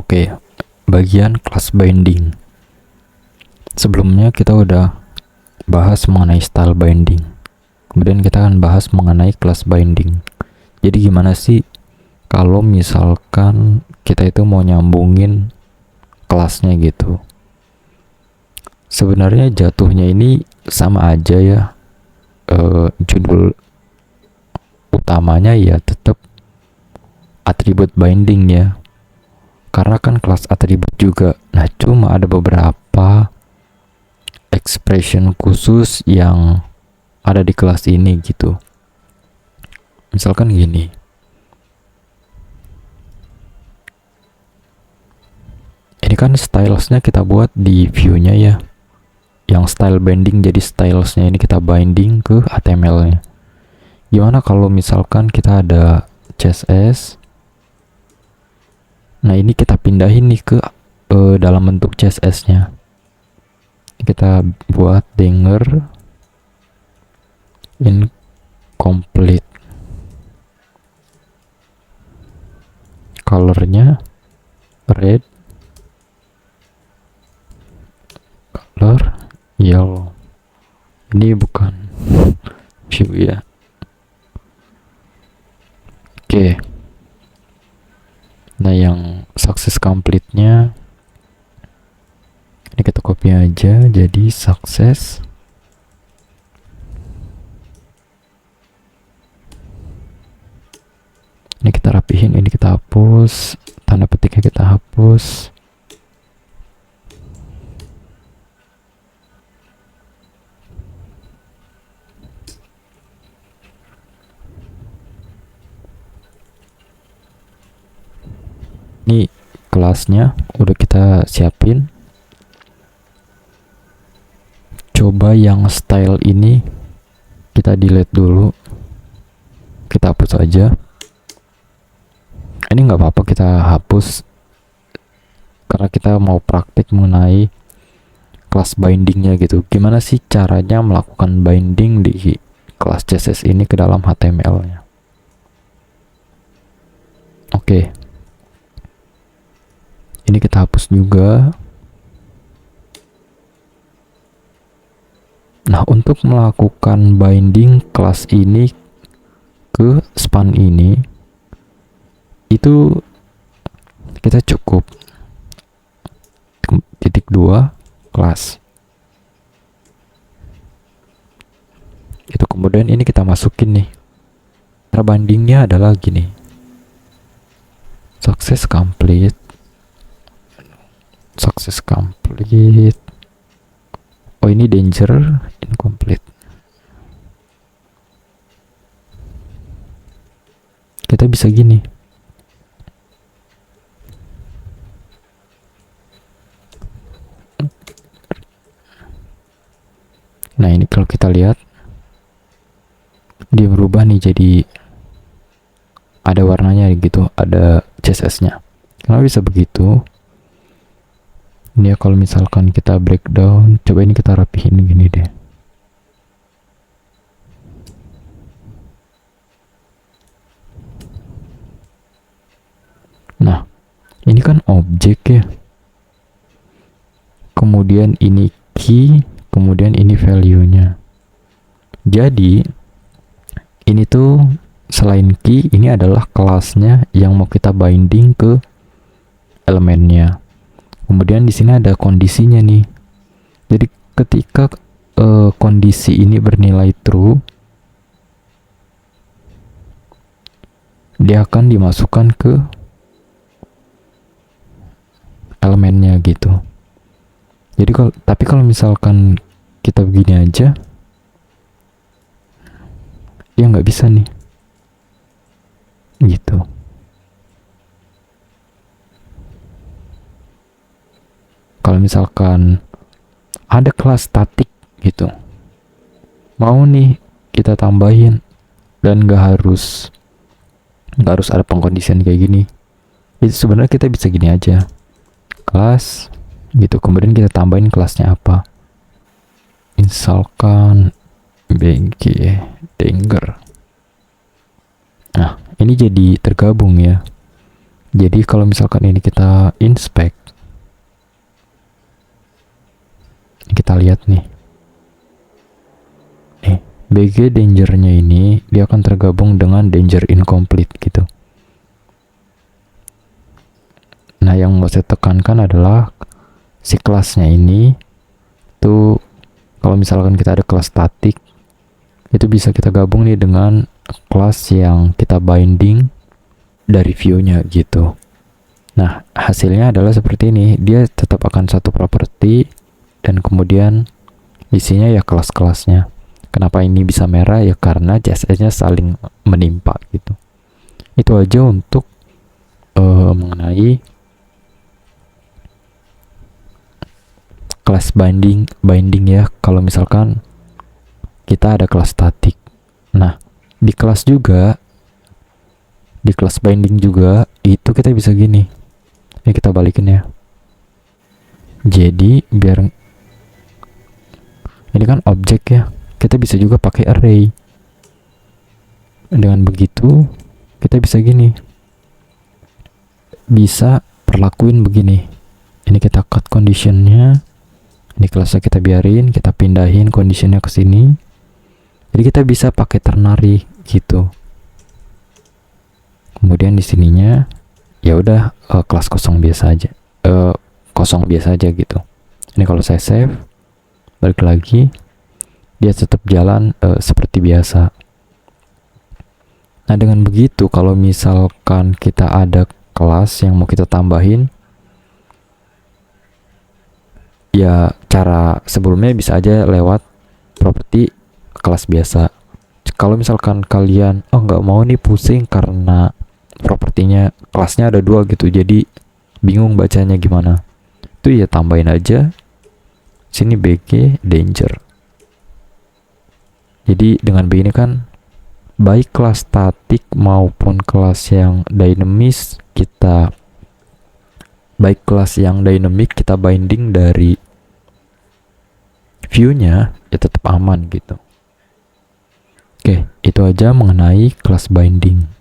Oke, bagian class binding. Sebelumnya kita udah bahas mengenai style binding. Kemudian kita akan bahas mengenai class binding. Jadi gimana sih kalau misalkan kita itu mau nyambungin kelasnya gitu. Sebenarnya jatuhnya ini sama aja ya. Judul utamanya ya tetap atribut binding ya. Karena kan kelas atribut juga. Nah, cuma ada beberapa expression khusus yang ada di kelas ini gitu. Misalkan gini. Ini kan stylesnya kita buat di view-nya ya. Yang style binding, jadi stylesnya ini kita binding ke HTML-nya. Gimana kalau misalkan kita ada CSS. Nah, ini kita pindahin nih ke dalam bentuk CSS-nya. Kita buat dinger incomplete. Colornya red, color yellow. Ini bukan view ya. Oke. Nah, yang success complete-nya ini kita copy aja jadi success. Ini kita rapihin, ini kita hapus, tanda petiknya kita hapus. Ini kelasnya udah kita siapin. Coba yang style ini kita delete dulu, kita hapus aja. Ini nggak apa-apa kita hapus karena kita mau praktik mengenai kelas bindingnya gitu. Gimana sih caranya melakukan binding di kelas CSS ini ke dalam HTML-nya? Oke. Ini kita hapus juga. Nah, untuk melakukan binding kelas ini ke span ini, itu kita cukup titik 2 kelas. Itu kemudian ini kita masukin nih. Cara bindingnya adalah gini. Success complete. Success complete. Oh, ini danger incomplete. Kita bisa gini. Nah, ini kalau kita lihat dia berubah nih, jadi ada warnanya gitu, ada CSS-nya. Kenapa bisa begitu? Ini ya, kalau misalkan kita breakdown, coba ini kita rapihin gini deh. Nah, ini kan objek ya. Kemudian ini key, kemudian ini value-nya. Jadi, ini tuh selain key, ini adalah kelasnya yang mau kita binding ke elemennya. Kemudian di sini ada kondisinya nih. Jadi ketika kondisi ini bernilai true, dia akan dimasukkan ke elemennya gitu. Jadi kalau misalkan kita begini aja, dia nggak bisa nih. Gitu. Kalau misalkan ada kelas statik gitu, mau nih kita tambahin, dan nggak harus ada pengkondisian kayak gini. Itu sebenarnya kita bisa gini aja, kelas gitu, kemudian kita tambahin kelasnya apa, misalkan bg dinger. Nah, ini jadi tergabung ya. Jadi kalau misalkan ini kita inspect, kita lihat nih, BG danger-nya ini dia akan tergabung dengan danger incomplete gitu. Nah, yang mau saya tekankan adalah si kelasnya ini tuh, kalau misalkan kita ada kelas static, itu bisa kita gabung nih dengan kelas yang kita binding dari view-nya gitu. Nah, hasilnya adalah seperti ini. Dia tetap akan satu properti dan kemudian isinya ya kelas-kelasnya. Kenapa ini bisa merah? Ya karena CSS-nya saling menimpa gitu. Itu aja untuk mengenai kelas binding ya, kalau misalkan kita ada kelas static. Nah, di kelas binding juga itu kita bisa gini. Ini kita balikin ya. Jadi biar ini kan objek ya, kita bisa juga pakai array. Dengan begitu kita bisa gini, bisa perlakuin begini. Ini kita cut conditionnya, ini kelasnya kita biarin, kita pindahin conditionnya ke sini. Jadi kita bisa pakai ternary gitu. Kemudian di sininya ya udah kelas kosong biasa aja, gitu. Ini kalau saya save, balik lagi, dia tetap jalan seperti biasa. Nah, dengan begitu kalau misalkan kita ada kelas yang mau kita tambahin, ya cara sebelumnya bisa aja lewat properti kelas biasa. Kalau misalkan kalian nggak mau nih pusing karena propertinya kelasnya ada 2 gitu, jadi bingung bacanya gimana, itu ya tambahin aja sini BG danger. Jadi dengan begini kan baik kelas static maupun kelas yang dynamic kita binding dari view-nya ya tetap aman gitu. Oke, itu aja mengenai kelas binding.